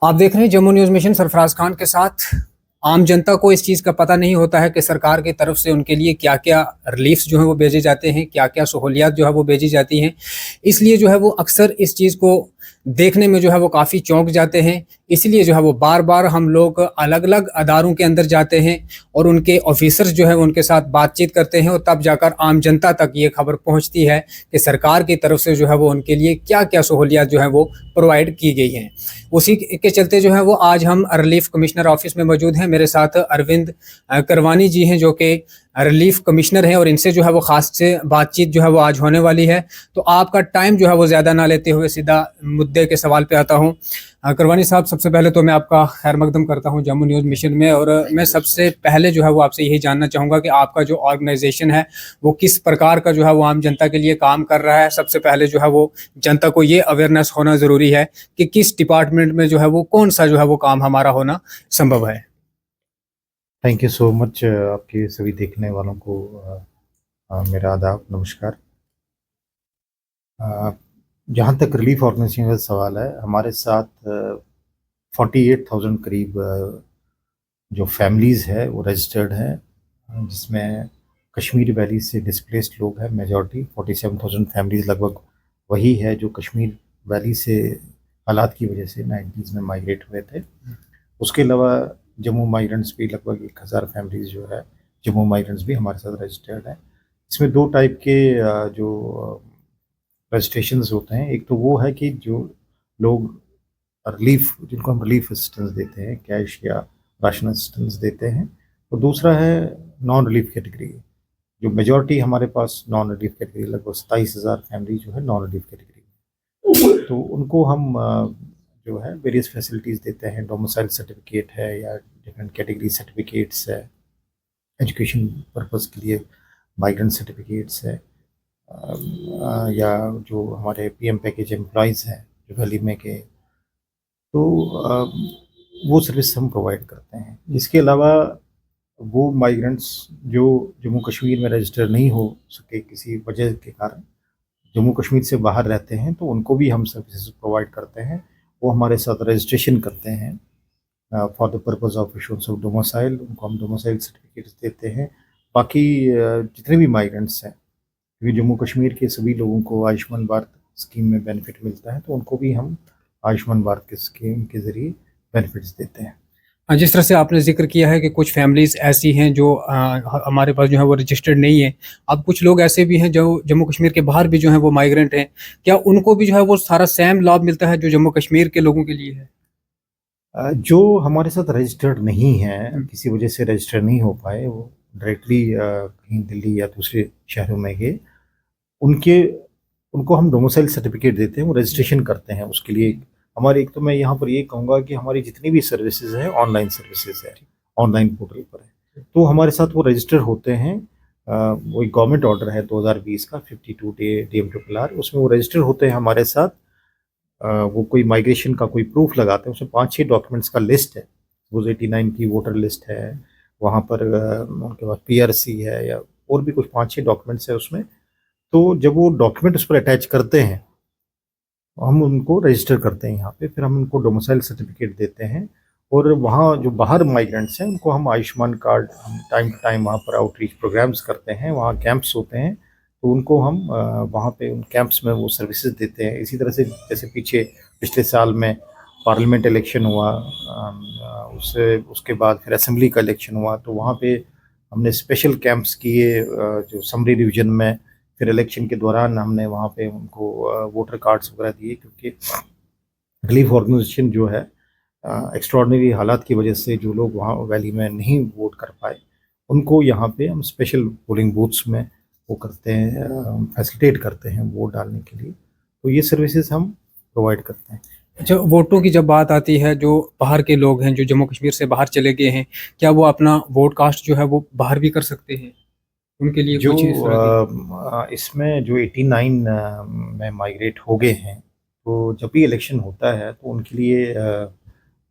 आप देख रहे हैं जम्मू न्यूज़ मिशन सरफराज खान के साथ। आम जनता को इस चीज़ का पता नहीं होता है कि सरकार की तरफ से उनके लिए क्या-क्या रिलीफ्स जो है वो भेजे जाते हैं, क्या-क्या सहूलियत जो है वो भेजी जाती हैं। इसलिए जो है वो अक्सर इस चीज़ को देखने में जो है वो काफ़ी चौंक जाते हैं। इसलिए जो है वो बार-बार हम लोग अलग-अलग अदारों के अंदर जाते हैं और उनके ऑफ़िसर्स जो है उनके साथ बातचीत करते हैं और तब जाकर आम जनता तक ये खबर पहुँचती है कि सरकार की तरफ से जो है वो उनके लिए क्या-क्या सहूलियत जो है वो प्रोवाइड की गई हैं। उसी के चलते जो है वो आज हम रिलीफ कमिश्नर ऑफिस में मौजूद हैं। मेरे साथ अरविंद करवानी जी हैं जो कि रिलीफ कमिश्नर हैं और इनसे जो है वो ख़ास से बातचीत जो है वो आज होने वाली है। तो आपका टाइम जो है वो ज़्यादा ना लेते हुए सीधा मुद्दे के सवाल पे आता हूँ। करवानी साहब, सबसे पहले तो मैं आपका खैर मकदम करता हूँ जम्मू न्यूज़ मिशन में, और मैं सबसे पहले जो है वो आपसे यही जानना चाहूँगा कि आपका जो ऑर्गेनाइजेशन है वो किस प्रकार का जो है वो आम जनता के लिए काम कर रहा है। सबसे पहले जो है वो जनता को ये अवेयरनेस होना ज़रूरी है कि किस डिपार्टमेंट में जो है वो कौन सा जो है वो काम हमारा होना संभव है। Thank you so much. आपके सभी देखने वालों को मेरा आदाब, नमस्कार। जहाँ तक रिलीफ ऑर्गेनाइजेशन का सवाल है, हमारे साथ 48,000 करीब जो फैमिलीज़ है वो रजिस्टर्ड हैं, जिसमें कश्मीर वैली से डिस्प्लेस्ड लोग हैं मेजॉरिटी। 47,000 फैमिलीज़ लगभग वही है जो कश्मीर वैली से हालात की वजह से 90s में माइग्रेट हुए थे। उसके अलावा जम्मू माइग्रेंट्स भी लगभग 1,000 फैमिलीज़ जो है जम्मू माइग्रेंट्स भी हमारे साथ रजिस्टर्ड हैं। इसमें 2 टाइप के जो रजिस्ट्रेशंस होते हैं। एक तो वो है कि जो लोग रिलीफ जिनको हम रिलीफ असिस्टेंस देते हैं, कैश या राशन असिस्टेंस देते हैं। और दूसरा है नॉन रिलीफ कैटेगरी, जो मेजॉरिटी हमारे पास नॉन रिलीफ कैटेगरी, लगभग 27,000 फैमिली जो है नॉन रिलीफ कैटेगरी में। तो उनको हम जो है वेरियस फैसिलिटीज़ देते हैं। डोमिसाइल सर्टिफिकेट है या डिफरेंट कैटेगरी सर्टिफिकेट्स है, एजुकेशन पर्पज़ के लिए माइग्रेंट सर्टिफिकेट्स है, या जो हमारे पीएम पैकेज एम्प्लॉयज़ हैं जो वैली में के, तो वो सर्विस हम प्रोवाइड करते हैं। इसके अलावा वो माइग्रेंट्स जो जम्मू कश्मीर में रजिस्टर नहीं हो सके किसी वजह के कारण, जम्मू कश्मीर से बाहर रहते हैं, तो उनको भी हम सर्विसेज प्रोवाइड करते हैं। वो हमारे साथ रजिस्ट्रेशन करते हैं फॉर द पर्पज़ ऑफ इशूंस ऑफ डोमिसाइल। उनको हम डोमिसाइल सर्टिफिकेट्स देते हैं। बाकी जितने भी माइग्रेंट्स हैं, क्योंकि जम्मू कश्मीर के सभी लोगों को आयुष्मान भारत स्कीम में बेनिफिट मिलता है, तो उनको भी हम आयुष्मान भारत की स्कीम के ज़रिए बेनिफिट्स देते हैं। जिस तरह से आपने ज़िक्र किया है कि कुछ फैमिलीज़ ऐसी हैं जो हमारे पास जो है वो रजिस्टर्ड नहीं है। अब कुछ लोग ऐसे भी हैं जो जम्मू कश्मीर के बाहर भी जो हैं वो माइग्रेंट हैं। क्या उनको भी जो है वो सारा सेम लाभ मिलता है जो जम्मू कश्मीर के लोगों के लिए है? जो हमारे साथ रजिस्टर्ड नहीं है, हुँ। किसी वजह से रजिस्टर नहीं हो पाए, वो डायरेक्टली कहीं दिल्ली या दूसरे शहरों में गए, उनके उनको हम डोमिसाइल सर्टिफिकेट देते हैं, वो रजिस्ट्रेशन करते हैं। उसके लिए हमारी, एक तो मैं यहाँ पर ये कहूँगा कि हमारी जितनी भी सर्विसेज हैं ऑनलाइन सर्विसेज है, ऑनलाइन पोर्टल पर है। तो हमारे साथ वो रजिस्टर होते हैं। वो एक गवर्नमेंट ऑर्डर है 2020 का 52 डे DMRRR, उसमें वो रजिस्टर होते हैं हमारे साथ। वो कोई माइग्रेशन का कोई प्रूफ लगाते हैं, उसमें 5-6 डॉक्यूमेंट्स का लिस्ट है। सपोज 89 की वोटर लिस्ट है, वहाँ पर उनके पास PRC है, या और भी कुछ 5-6 डॉक्यूमेंट्स है उसमें। तो जब वो डॉक्यूमेंट उस पर अटैच करते हैं, हम उनको रजिस्टर करते हैं यहाँ पे, फिर हम उनको डोमिसाइल सर्टिफिकेट देते हैं। और वहाँ जो बाहर माइग्रेंट्स हैं उनको हम आयुष्मान कार्ड, हम टाइम टू टाइम वहाँ पर आउटरीच प्रोग्राम्स करते हैं, वहाँ कैंप्स होते हैं, तो उनको हम वहाँ पे उन कैंप्स में वो सर्विसेज देते हैं। इसी तरह से जैसे पिछले साल में पार्लियामेंट इलेक्शन हुआ, उससे उसके बाद फिर असेंबली का इलेक्शन हुआ, तो वहाँ पे हमने स्पेशल कैंप्स किए जो समरी डिवीज़न में। फिर इलेक्शन के दौरान हमने वहाँ पे उनको वोटर कार्ड्स वगैरह दिए, क्योंकि रिलीफ ऑर्गेनाइजेशन जो है एक्स्ट्रॉर्डिनरी हालात की वजह से जो लोग वहाँ वैली में नहीं वोट कर पाए, उनको यहाँ पे हम स्पेशल पोलिंग बूथ्स में वो करते हैं, फैसिलिटेट करते हैं वोट डालने के लिए। तो ये सर्विसेज हम प्रोवाइड करते हैं। अच्छा, वोटों की जब बात आती है, जो बाहर के लोग हैं, जो जम्मू कश्मीर से बाहर चले गए हैं, क्या वो अपना वोट कास्ट जो है वो बाहर भी कर सकते हैं? उनके लिए जो कुछ इस तरह की इसमें जो 89 में माइग्रेट हो गए हैं, तो जब भी इलेक्शन होता है तो उनके लिए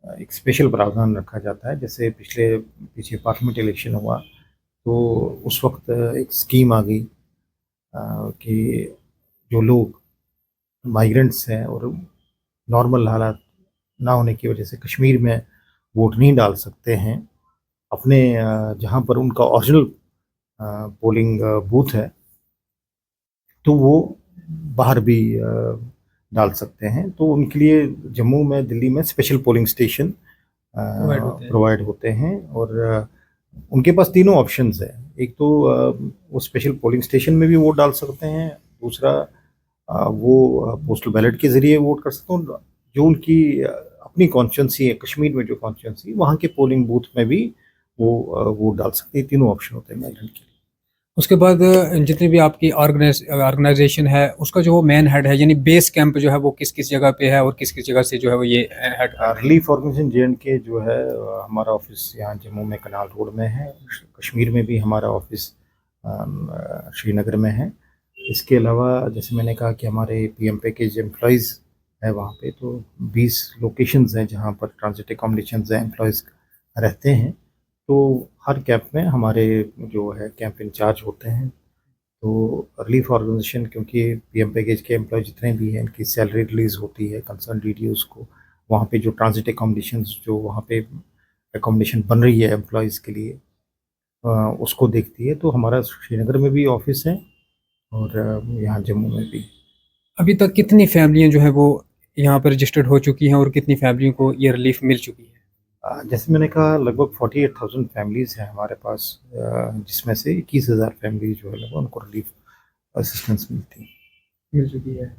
एक स्पेशल प्रावधान रखा जाता है। जैसे पीछे पार्लियामेंट इलेक्शन हुआ, तो उस वक्त एक स्कीम आ गई कि जो लोग माइग्रेंट्स हैं और नॉर्मल हालात ना होने की वजह से कश्मीर में वोट नहीं डाल सकते हैं अपने जहाँ पर उनका ओरिजिनल पोलिंग बूथ है, तो वो बाहर भी डाल सकते हैं। तो उनके लिए जम्मू में, दिल्ली में स्पेशल पोलिंग स्टेशन प्रोवाइड होते हैं और उनके पास तीनों ऑप्शंस है। एक तो वो स्पेशल पोलिंग स्टेशन में भी वोट डाल सकते हैं, दूसरा वो पोस्टल बैलेट के ज़रिए वोट कर सकते हैं, जो उनकी अपनी कॉन्स्टिट्यूंसी है कश्मीर में, जो कॉन्स्टिट्यूंसी वहाँ के पोलिंग बूथ में भी वो वोट डाल सकते हैं। तीनों ऑप्शन होते हैं माइग्रेंट के लिए। उसके बाद जितनी भी आपकी ऑर्गेनाइजेशन है उसका जो मेन हेड है, यानी बेस कैंप जो है वो किस किस जगह पे है और किस किस जगह से जो है वो ये हेड रिलीफ ऑर्गेनाइजेशन JNK जो है हमारा ऑफिस यहाँ जम्मू में कनाल रोड में है। कश्मीर में भी हमारा ऑफिस श्रीनगर में है। इसके अलावा जैसे मैंने कहा कि हमारे PM पैकेज एम्प्लॉयज़ है वहाँ पे, तो 20 लोकेशंस हैं जहाँ पर ट्रांजिट एकोमोडेशंस हैं, एम्प्लॉयज़ रहते हैं। तो हर कैंप में हमारे जो है कैंप इंचार्ज होते हैं। तो रिलीफ ऑर्गेनाइजेशन, क्योंकि PM पैकेज के एम्प्लॉय जितने भी हैं इनकी सैलरी रिलीज़ होती है कंसर्न DDOs को, वहाँ पे जो ट्रांजिट एकोमोडेशंस जो वहाँ पे एकोमोडेशन बन रही है एम्प्लॉयज़ के लिए उसको देखती है। तो हमारा श्रीनगर में भी ऑफिस है और यहाँ जम्मू में भी। अभी तक कितनी फैमिलियां जो है वो यहाँ पर रजिस्टर्ड हो चुकी हैं और कितनी फैमिलियों को ये रिलीफ मिल चुकी है? जैसे मैंने कहा लगभग 48,000 फैमिलीज़ हैं हमारे पास, जिसमें से 21,000 फैमिली जो है लगभग उनको रिलीफ असिस्टेंस मिल चुकी है।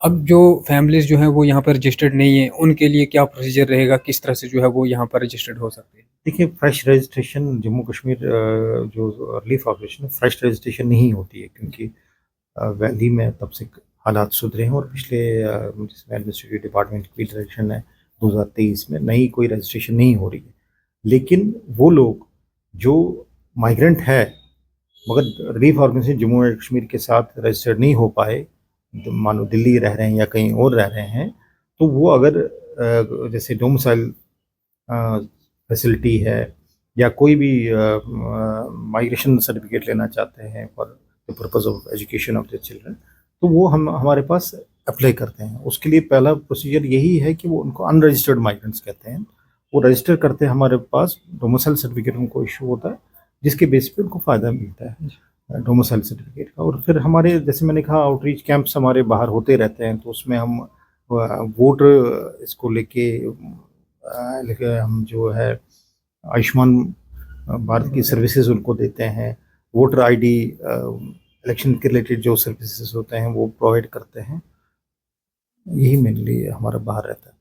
अब जो फैमिलीज जो है वो यहाँ पर रजिस्टर्ड नहीं है उनके लिए क्या प्रोसीजर रहेगा, किस तरह से जो है वो यहाँ पर रजिस्टर्ड हो सकते हैं? देखिए, फ्रेश रजिस्ट्रेशन जम्मू कश्मीर जो रिलीफ ऑपरेशन है, फ्रेश रजिस्ट्रेशन नहीं होती है, क्योंकि वैली में तब से हालात सुधरे हैं और पिछले जिसमें एडमिनिस्ट्रेटिव डिपार्टमेंट की डायरेक्शन है 2023 में नई कोई रजिस्ट्रेशन नहीं हो रही है। लेकिन वो लोग जो माइग्रेंट है मगर relief organisation Jammu and Kashmir के साथ रजिस्टर्ड नहीं हो पाए, मानो दिल्ली रह रहे हैं या कहीं और रह रहे हैं, तो वो अगर जैसे डोमिसाइल फैसिलिटी है या कोई भी माइग्रेशन सर्टिफिकेट लेना चाहते हैं for the purpose of education of the children, तो वो हमारे पास अप्लाई करते हैं। उसके लिए पहला प्रोसीजर यही है कि वो उनको अनरजिस्टर्ड माइग्रेंट्स कहते हैं, वो रजिस्टर करते हैं हमारे पास, डोमिसाइल सर्टिफिकेट उनको इशू होता है जिसके बेस पे उनको फ़ायदा मिलता है डोमिसाइल सर्टिफिकेट का। और फिर हमारे जैसे मैंने कहा आउटरीच कैंप्स हमारे बाहर होते रहते हैं, तो उसमें हम वोटर इसको लेके हम जो है आयुष्मान भारत की सर्विसेज उनको देते हैं, वोटर ID इलेक्शन के रिलेटेड जो सर्विसेज होते हैं वो प्रोवाइड करते हैं। यही मेनली हमारा बाहर रहता है।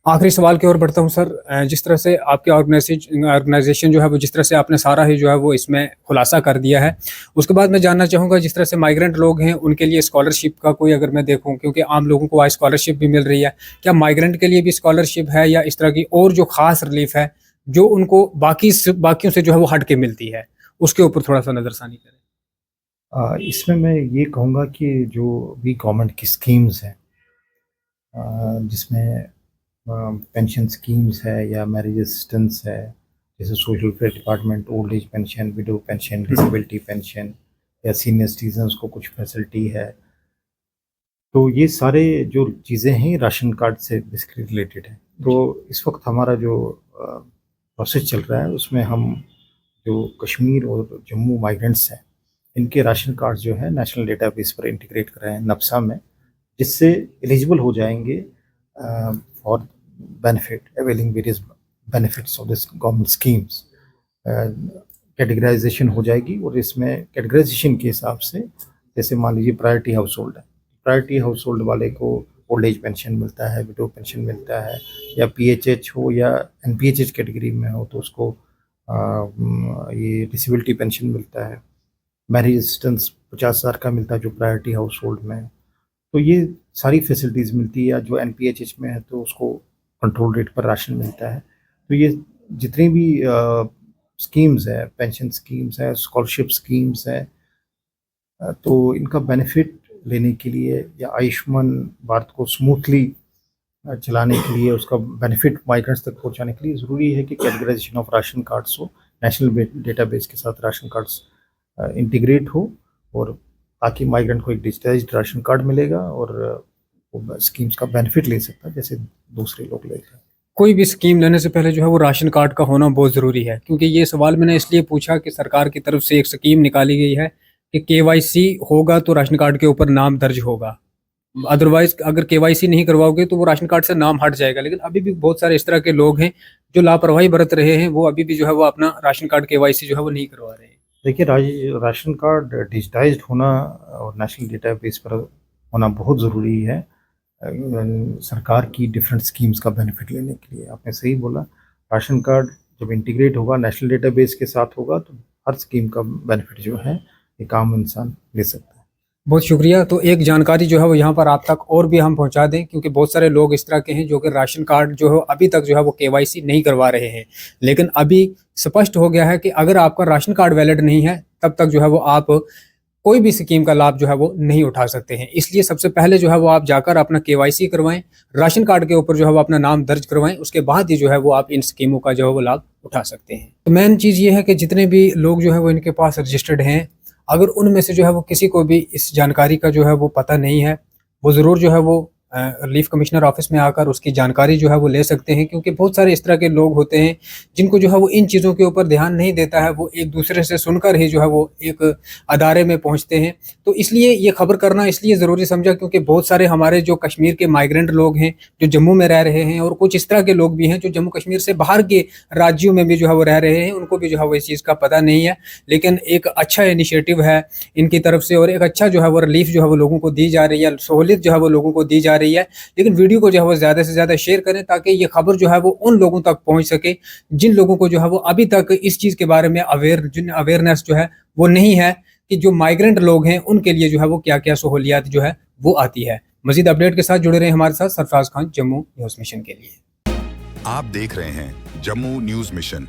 आखिरी सवाल की ओर बढ़ता हूँ सर। जिस तरह से आपके ऑर्गेनाइजेशन जो है वो, जिस तरह से आपने सारा ही जो है वो इसमें खुलासा कर दिया है, उसके बाद मैं जानना चाहूँगा जिस तरह से माइग्रेंट लोग हैं उनके लिए स्कॉलरशिप का कोई, अगर मैं देखूँ क्योंकि आम लोगों को आज स्कॉलरशिप भी मिल रही है, क्या माइग्रेंट के लिए भी स्कॉलरशिप है या इस तरह की और जो खास रिलीफ है जो उनको बाकियों से जो है वो हट के मिलती है, उसके ऊपर थोड़ा सा नज़रसानी करें? इसमें मैं ये कहूँगा कि जो भी गवर्नमेंट की स्कीम्स हैं जिसमें पेंशन स्कीम्स है या मैरिज असिस्टेंस है, जैसे social welfare department old age pension, window pension, disability pension या सीनियर सिटीजन्स को कुछ फैसिलिटी है, तो ये सारे जो चीज़ें हैं राशन कार्ड से बेसिकली रिलेटेड है। तो इस वक्त हमारा जो प्रोसेस चल रहा है उसमें हम जो कश्मीर और जम्मू माइग्रेंट्स हैं इनके राशन कार्ड जो है नेशनल डेटाबेस पर इंटीग्रेट कर रहे हैं नप्सा में, जिससे एलिजिबल हो जाएंगे for benefit availing various benefits of this government schemes. Categorisation हो जाएगी और इसमें कैटेगराइजेशन के हिसाब से जैसे मान लीजिए प्रायोरिटी हाउस होल्ड है, प्रायोरिटी हाउस होल्ड वाले को ओल्ड एज पेंशन मिलता है, विडो पेंशन मिलता है, या PHH हो या NPHH कैटेगरी में हो तो उसको ये डिसेबिलिटी पेंशन मिलता है, मैरिज असिस्टेंस 50,000 का मिलता है जो प्रायोरिटी हाउस होल्ड में है। तो ये सारी फैसिलिटीज़ मिलती है। जो NPHH में है तो उसको कंट्रोल रेट पर राशन मिलता है। तो ये जितनी भी स्कीम्स है, पेंशन स्कीम्स है, स्कॉलरशिप स्कीम्स है, तो इनका बेनिफिट लेने के लिए या आयुष्मान भारत को स्मूथली चलाने के लिए, उसका बेनिफिट माइग्रेंट्स तक पहुंचाने के लिए ज़रूरी है कि कैटेगराइजेशन ऑफ राशन कार्ड्स हो, नेशनल डेटाबेस के साथ राशन कार्ड्स इंटीग्रेट हो, और ताकि माइग्रेंट को एक डिजिटाइज्ड राशन कार्ड मिलेगा और वो स्कीम्स का बेनिफिट ले सकता है जैसे दूसरे लोग लेते हैं। कोई भी स्कीम लेने से पहले जो है वो राशन कार्ड का होना बहुत ज़रूरी है, क्योंकि ये सवाल मैंने इसलिए पूछा कि सरकार की तरफ से एक स्कीम निकाली गई है कि केवाईसी होगा तो राशन कार्ड के ऊपर नाम दर्ज होगा, अदरवाइज अगर केवाईसी नहीं करवाओगे तो वो राशन कार्ड से नाम हट जाएगा। लेकिन अभी भी बहुत सारे इस तरह के लोग हैं जो लापरवाही बरत रहे हैं, वो अभी भी जो है वो अपना राशन कार्ड केवाईसी जो है वो नहीं करवा रहे हैं। देखिए, राशन कार्ड डिजिटाइज्ड होना और नेशनल डेटाबेस पर होना बहुत ज़रूरी है सरकार की डिफरेंट स्कीम्स का बेनिफिट लेने के लिए। आपने सही बोला, राशन कार्ड जब इंटीग्रेट होगा नेशनल डेटाबेस के साथ होगा तो हर स्कीम का बेनिफिट जो है एक आम इंसान ले सकता है। बहुत शुक्रिया। तो एक जानकारी जो है वो यहाँ पर आप तक और भी हम पहुँचा दें, क्योंकि बहुत सारे लोग इस तरह के हैं जो कि राशन कार्ड जो है अभी तक जो है वो केवाईसी नहीं करवा रहे हैं। लेकिन अभी स्पष्ट हो गया है कि अगर आपका राशन कार्ड वैलिड नहीं है तब तक जो है वो आप कोई भी स्कीम का लाभ जो है वो नहीं उठा सकते हैं। इसलिए सबसे पहले जो है वो आप जाकर अपना केवाईसी करवाएं, राशन कार्ड के ऊपर जो है वो अपना नाम दर्ज करवाएं, उसके बाद ही जो है वो आप इन स्कीमों का जो है वो लाभ उठा सकते हैं। तो मेन चीज़ ये है कि जितने भी लोग जो है वो इनके पास रजिस्टर्ड हैं, अगर उनमें से जो है वो किसी को भी इस जानकारी का जो है वो पता नहीं है, वो ज़रूर जो है वो रिलीफ कमिश्नर ऑफिस में आकर उसकी जानकारी जो है वो ले सकते हैं, क्योंकि बहुत सारे इस तरह के लोग होते हैं जिनको जो है वो इन चीज़ों के ऊपर ध्यान नहीं देता है, वो एक दूसरे से सुनकर ही जो है वो एक अदारे में पहुंचते हैं। तो इसलिए ये खबर करना इसलिए ज़रूरी समझा क्योंकि बहुत सारे हमारे जो कश्मीर के माइग्रेंट लोग हैं जो जम्मू में रह रहे हैं, और कुछ इस तरह के लोग भी हैं जो जम्मू कश्मीर से बाहर के राज्यों में भी जो है वो रह रहे हैं, उनको भी जो है वो इस चीज़ का पता नहीं है। लेकिन एक अच्छा इनिशिएटिव है इनकी तरफ से, और एक अच्छा जो है वो रिलीफ जो है वो लोगों को दी जा रही है, सहूलियत जो है वो लोगों को दी जा रही है। लेकिन वीडियो को जो है वो ज़्यादा से ज़्यादा शेयर करें ताकि ये खबर जो है वो उन लोगों तक पहुंच सके जिन लोगों को जो है वो अभी तक इस चीज़ के बारे में अवेयरनेस जो है वो नहीं है कि जो माइग्रेंट लोग हैं उनके लिए जो है वो क्या क्या सहूलियत जो है वो आती है। मजीद अपडेट के साथ जुड़े रहे हमारे साथ। सरफराज खान, जम्मू न्यूज़ मिशन के लिए। आप देख रहे हैं जम्मू न्यूज़ मिशन।